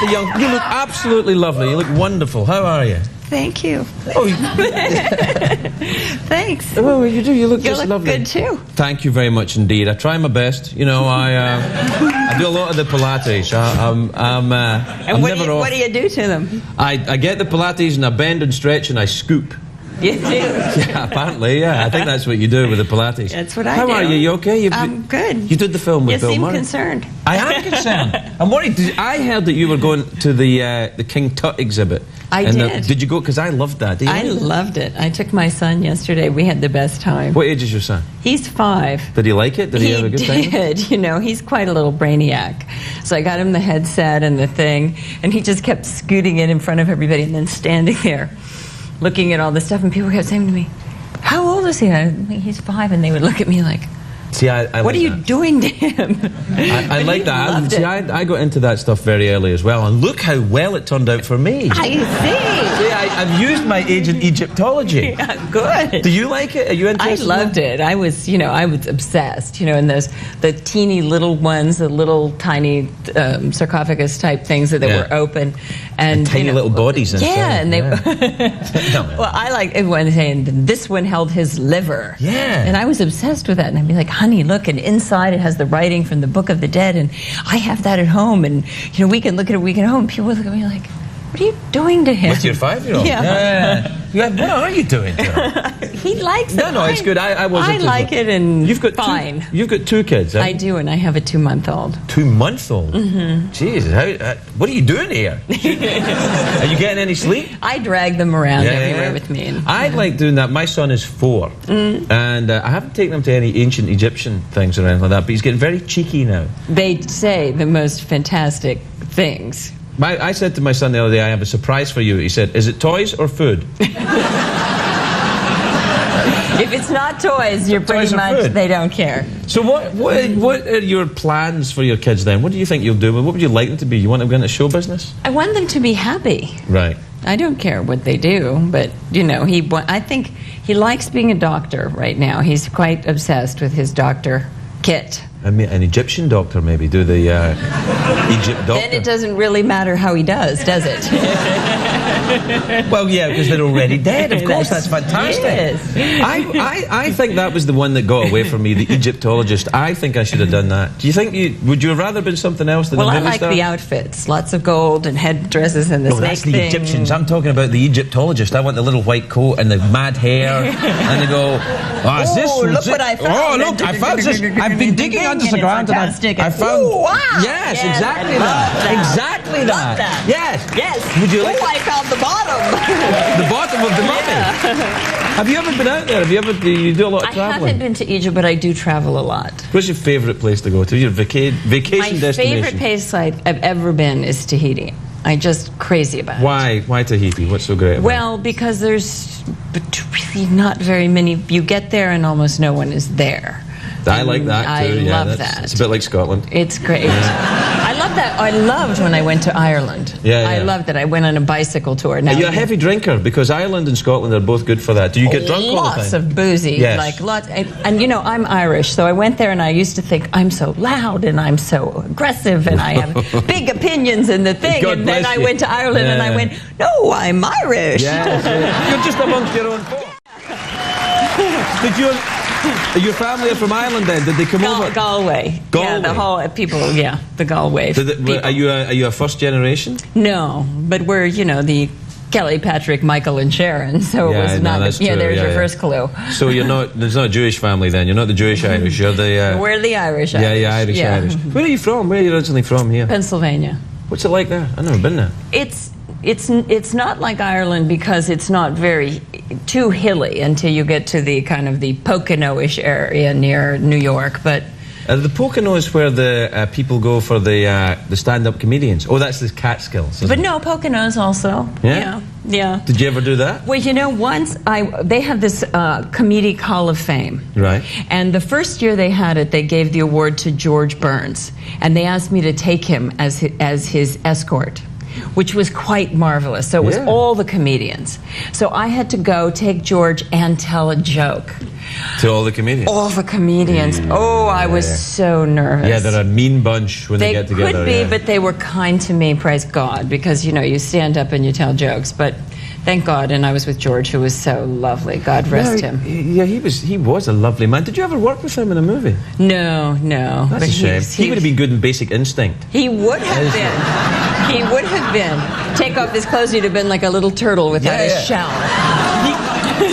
the young... You look absolutely lovely. You look wonderful. How are you? Thank you. Oh, Thanks. Oh, you do. You look just look lovely. good too. Thank you very much indeed. I try my best. You know, I do a lot of the Pilates. I'm never off. What do you do to them? I get the Pilates and I bend and stretch and I scoop. You do? Yeah, apparently, yeah. I think that's what you do with the Pilates. That's what I do. How are you? You okay? I'm good. You did the film with Bill You seem Murray. concerned. I am concerned. I'm worried. I heard that you were going to the King Tut exhibit. I did. Did you go? Because I loved that. I loved it. I took my son yesterday. We had the best time. What age is your son? He's 5. Did he like it? Did he have a good time? He did. You know, he's quite a little brainiac. So I got him the headset and the thing, and he just kept scooting in front of everybody and then standing there looking at all this stuff, and people kept saying to me, how old is he? He's 5, and they would look at me like, see, I what are you doing to him? I like that. See, I got into that stuff very early as well, and look how well it turned out for me. I see. I've used my age in Egyptology. Yeah, good. Do you like it? Are you interested? I loved it. I was obsessed. You know, and the teeny little ones, the little tiny sarcophagus type things that were open, and tiny little bodies. Yeah, and they. No. Well, I like everyone saying this one held his liver. Yeah. And I was obsessed with that, and I'd be like, honey, look, and inside it has the writing from the Book of the Dead, and I have that at home, and you know, we can look at it, we can at home. People look at me like, what are you doing to him? With your 5-year-old? Yeah. What are you doing to him? He likes it. No, it's good. I like it, and you've got fine. You've got 2 kids, I do, and I have a 2-month-old. 2-month-old? Mm-hmm. Jesus, what are you doing here? Are you getting any sleep? I drag them around everywhere with me. And, I like doing that. My son is 4, and I haven't taken him to any ancient Egyptian things or anything like that, but he's getting very cheeky now. They say the most fantastic things. I said to my son the other day, I have a surprise for you. He said, is it toys or food? If it's not toys, you're pretty much, they don't care. So what are your plans for your kids then? What do you think you'll do? What would you like them to be? You want them to go into show business? I want them to be happy. Right. I don't care what they do, but, you know, I think he likes being a doctor right now. He's quite obsessed with his doctor kit. I mean, an Egyptian doctor, maybe, do the Egypt doctor. Then it doesn't really matter how he does it? Well, yeah, because they're already dead, of course. That's fantastic. Yes. I think that was the one that got away from me, the Egyptologist. I think I should have done that. Do you think would you have rather been something else than a movie star? Well, I like the outfits. Lots of gold and headdresses and the snake that's the thing. Egyptians. I'm talking about the Egyptologist. I want the little white coat and the mad hair. And they go, is this... look what I found. Oh, look, I found this. I've been digging under the ground and I found... Ooh, wow. Yes, exactly that. Exactly that. Yes. Yes. Would you like... I found the bottom. The bottom of the mummy. Have you ever been out there? Do you do a lot of traveling? I haven't been to Egypt, but I do travel a lot. What's your favourite place to go to? Your vacation destination? My favorite place I've ever been is Tahiti. I'm just crazy about it. Why Tahiti? What's so great about it? Well, because there's really not very many. You get there and almost no one is there. I like that too. I love that. It's a bit like Scotland. It's great. I love that. I loved when I went to Ireland. I loved it. I went on a bicycle tour. Now, are you a heavy drinker? Because Ireland and Scotland are both good for that. Do you get drunk all the time? Lots of boozy. Yes. Like lots. And you know, I'm Irish, so I went there and I used to think I'm so loud and I'm so aggressive and I have big opinions in the thing. God and then I went to Ireland and I went, no, I'm Irish. Yes. You're just amongst your own folk. Your family are from Ireland then? Did they come over? Galway. Yeah, the whole people, the Galway. Are you a first generation? No, but we're, you know, the Kelly, Patrick, Michael, and Sharon, so it was not, that's true. There's your first clue. So there's not a Jewish family then? You're not the Jewish Irish, you're the... We're the Irish Irish. Yeah, Irish. Where are you from? Where are you originally from here? Pennsylvania. What's it like there? I've never been there. It's not like Ireland because it's not too hilly until you get to the kind of the Pocono-ish area near New York, but... the Pocono is where the people go for the stand-up comedians. Oh, that's the Catskills. But no, Poconos also. Yeah. Did you ever do that? Well, you know, once they have this Comedic Hall of Fame. Right. And the first year they had it, they gave the award to George Burns, and they asked me to take him as his escort. which was quite marvelous. So it was all the comedians. So I had to go take George and tell a joke. To all the comedians? All the comedians. Oh, I was so nervous. Yeah, they're a mean bunch when they get together. They could be, but they were kind to me, praise God, because, you know, you stand up and you tell jokes. But thank God, and I was with George, who was so lovely. God rest him. Yeah, he was a lovely man. Did you ever work with him in a movie? No. That's a shame. He would have been good in Basic Instinct. He would have been. He would have been. Take off his clothes, he'd have been like a little turtle without his shell. He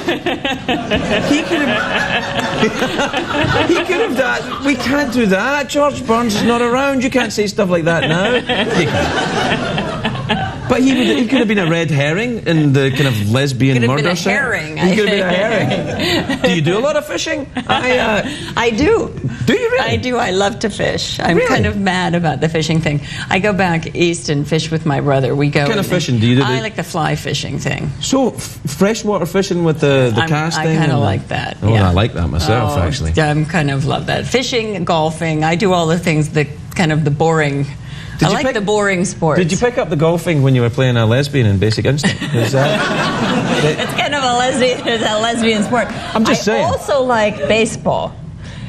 could have done. We can't do that. George Burns is not around. You can't say stuff like that now. You can't. But he could have been a red herring in the kind of lesbian murder scene. He could have been a herring. Do you do a lot of fishing? I do. Do you really? I do. I love to fish. I'm kind of mad about the fishing thing. I go back east and fish with my brother. We go. What kind of fishing do you do? I like the fly fishing thing. So freshwater fishing with the casting. I kind of like that. Oh, I like that myself, actually. I kind of love that. Fishing, golfing. I do all the things that kind of the boring. I like the boring sports. Did you pick up the golfing when you were playing a lesbian in Basic Instinct? It's kind of a lesbian sport. I'm just saying. I also like baseball.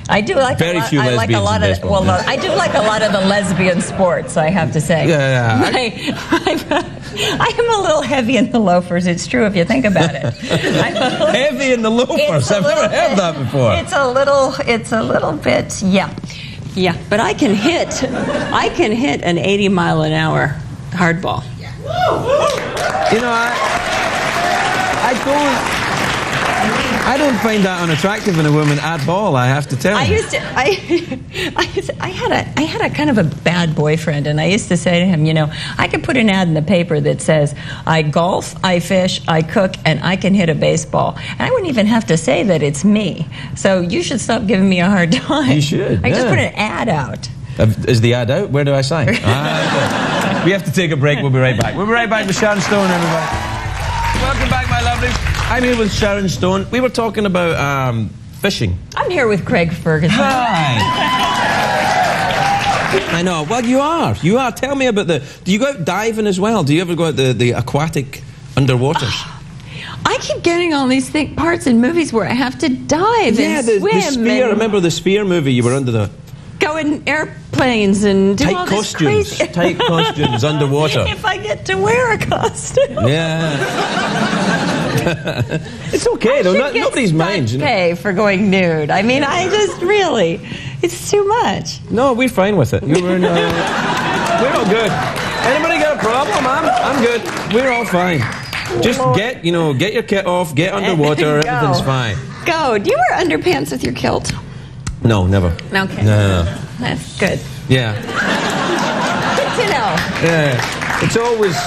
I do like very few lesbians in baseball. Well, I do like a lot of the lesbian sports, I have to say. Yeah. I am a little heavy in the loafers. It's true if you think about it. Heavy in the loafers? I've never heard that before. It's a little bit, yeah, but I can hit an 80-mile-an-hour hardball. You know, I don't find that unattractive in a woman at all, I have to tell you. I had a kind of a bad boyfriend, and I used to say to him, you know, I could put an ad in the paper that says, I golf, I fish, I cook, and I can hit a baseball. And I wouldn't even have to say that it's me. So you should stop giving me a hard time. You should, I just put an ad out. Is the ad out? Where do I sign? We have to take a break. We'll be right back. We'll be right back with Sharon Stone, everybody. Welcome back, my lovelies. I'm here with Sharon Stone. We were talking about fishing. I'm here with Craig Ferguson. Hi. I know. Well, you are. Tell me about do you go out diving as well? Do you ever go out the aquatic underwaters? I keep getting all these parts in movies where I have to dive and swim. The Sphere. Remember the Sphere movie? You were under the... Go in airplanes and do all this crazy... Tight costumes underwater. If I get to wear a costume. Yeah. It's okay, though. Nobody's mind. Pay for going nude. I mean, it's too much. No, we're fine with it. We're all good. Anybody got a problem? I'm good. We're all fine. Just get your kit off, get underwater, everything's fine. Go. Do you wear underpants with your kilt? No, never. Okay. No. That's good. Yeah. Good to know. Yeah. It's always...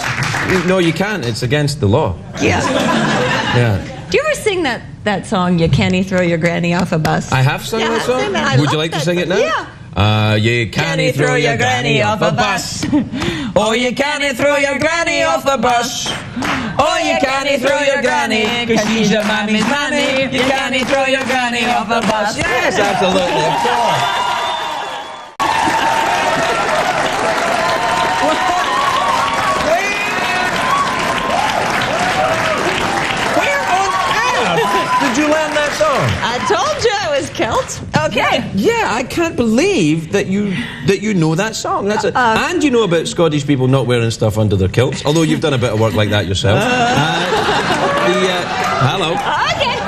No, you can't. It's against the law. Yeah. Yeah. Do you ever sing that song, You Can't Throw Your Granny Off a Bus? I have sung that song. Would you like to sing it now? Yeah. You can't throw your granny off a bus. Oh, you can't throw your granny off a bus. Oh, you can't throw your granny, cause she's your mommy's mommy. You can't throw your granny off a bus. Yes, absolutely, of course. Where on earth did you learn that song? I told you I was kilt. Okay. Yeah, I can't believe that you know that song. And you know about Scottish people not wearing stuff under their kilts, although you've done a bit of work like that yourself. Hello. Okay.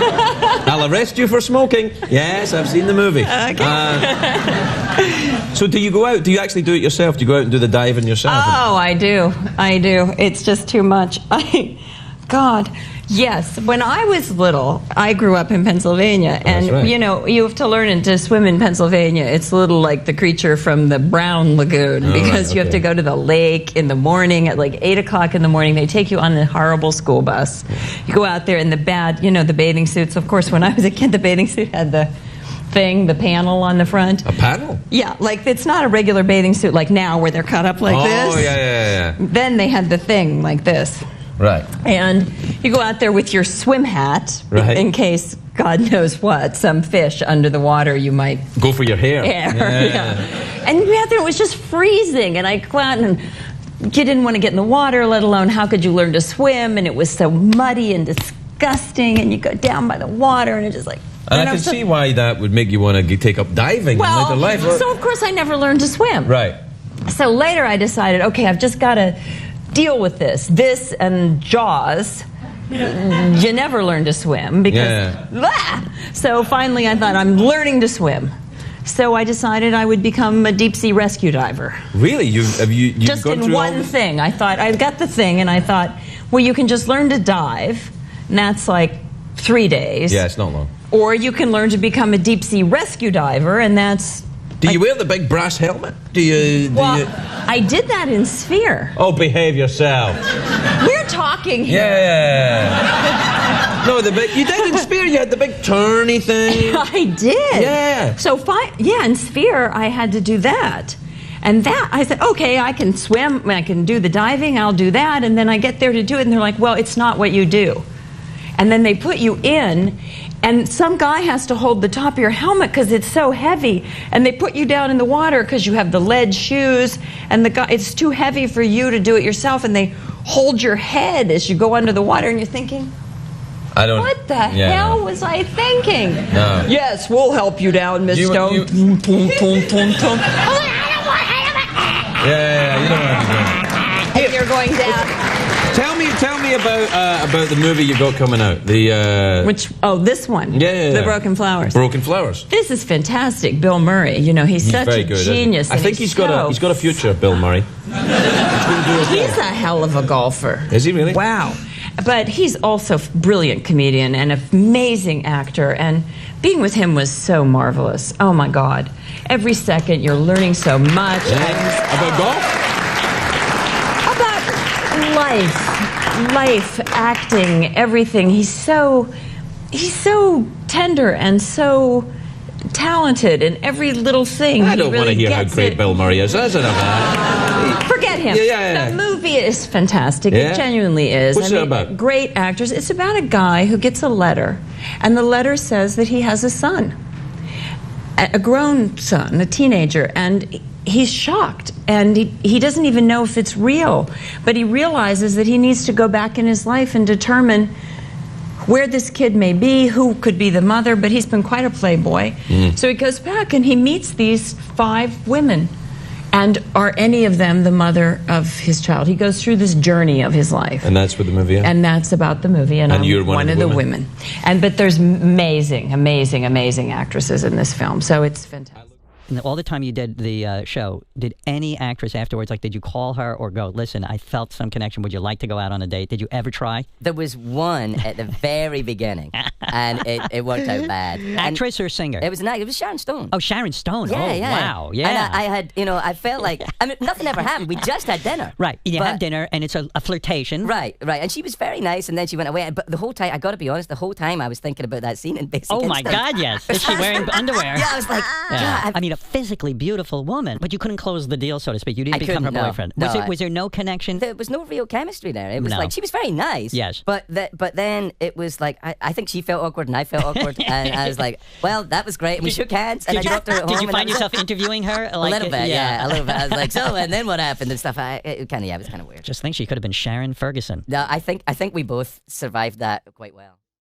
I'll arrest you for smoking. Yes, I've seen the movie. Okay. So do you go out? Do you actually do it yourself? Do you go out and do the diving yourself? Oh, I do. It's just too much. God. Yes, when I was little, I grew up in Pennsylvania, and right. You know, you have to learn to swim in Pennsylvania. It's a little like the creature from the Brown Lagoon, because you have to go to the lake in the morning at like 8 o'clock in the morning. They take you on a horrible school bus. You go out there in the the bathing suits. Of course, when I was a kid, the bathing suit had the panel on the front. A panel? Yeah, like it's not a regular bathing suit like now where they're cut up like this. Oh, yeah. Then they had the thing like this. Right. And you go out there with your swim hat, right, in case, God knows what, some fish under the water you might... Go for your hair. Yeah. And we out there, it was just freezing, and I'd go out and you didn't want to get in the water, let alone how could you learn to swim? And it was so muddy and disgusting, and you go down by the water, and it's just like... And I can see why that would make you want to take up diving in later life. So of course I never learned to swim. Right. So later I decided, okay, I've just got to deal with this. This and Jaws, you never learn to swim because... So finally I thought, I'm learning to swim. So I decided I would become a deep-sea rescue diver. Really? You've just gone in through one thing. I thought, I got the thing, and I thought, well, you can just learn to dive, and that's like 3 days. Yeah, it's not long. Or you can learn to become a deep-sea rescue diver, and that's... Do you wear the big brass helmet? I did that in Sphere. Oh, behave yourself. We're talking here. Yeah. No, you did in Sphere. You had the big turny thing. I did. Yeah. So, in Sphere, I had to do that. And that, I said, okay, I can swim, I can do the diving, I'll do that. And then I get there to do it, and they're like, well, it's not what you do. And then they put you in, and some guy has to hold the top of your helmet because it's so heavy. And they put you down in the water because you have the lead shoes, and it's too heavy for you to do it yourself. And they hold your head as you go under the water, and you're thinking, what the hell was I thinking? No. Yes, we'll help you down, Miss Stone. You don't want to do it. You're going down. Tell me about the movie you got coming out. This one. Yeah. The Broken Flowers. Broken Flowers. This is fantastic. Bill Murray, he's such a genius. I think he's got a future, Bill Murray. He's a hell of a golfer. Is he really? Wow. But he's also a brilliant comedian and an amazing actor, and being with him was so marvelous. Oh my God. Every second you're learning so much. About golf? Life, acting, everything. He's so tender and so talented in every little thing. I don't want to hear how great Bill Murray is. Forget him. Yeah. The movie is fantastic. Yeah? It genuinely is. What's it about? Great actors. It's about a guy who gets a letter, and the letter says that he has a son, a grown son, a teenager, and he's shocked, and he doesn't even know if it's real, but he realizes that he needs to go back in his life and determine where this kid may be, who could be the mother, but he's been quite a playboy. So he goes back and he meets these 5 women, and are any of them the mother of his child? He goes through this journey of his life. And that's what the movie is? And that's about the movie, and I'm you're one of the women. But there's amazing actresses in this film, so it's fantastic. And all the time you did the show, did any actress afterwards, did you call her or go, listen, I felt some connection, would you like to go out on a date? Did you ever try? There was one at the very beginning, and it worked out bad. Actress or singer? It was Sharon Stone. Oh, Sharon Stone. Yeah. Wow, yeah. And I had, I felt like, nothing ever happened. We just had dinner. Right, you had dinner, and it's a flirtation. Right. And she was very nice, and then she went away. But the whole time, I got to be honest, the whole time I was thinking about that scene in Basic Instinct. Oh my God, yes. Is she wearing underwear? Yeah, I was like, a physically beautiful woman, but you couldn't close the deal, so to speak. You didn't become her boyfriend. Was there no connection? There was no real chemistry there. It was like, she was very nice. Yes. But then it was like, I think she felt awkward and I felt awkward. And I was like, well, that was great. And we shook hands and I dropped her at home. Did you find yourself interviewing her? A little bit, yeah. A little bit. I was like, so, and then what happened and stuff. It was kind of weird. Just think she could have been Sharon Ferguson. No, I think we both survived that quite well.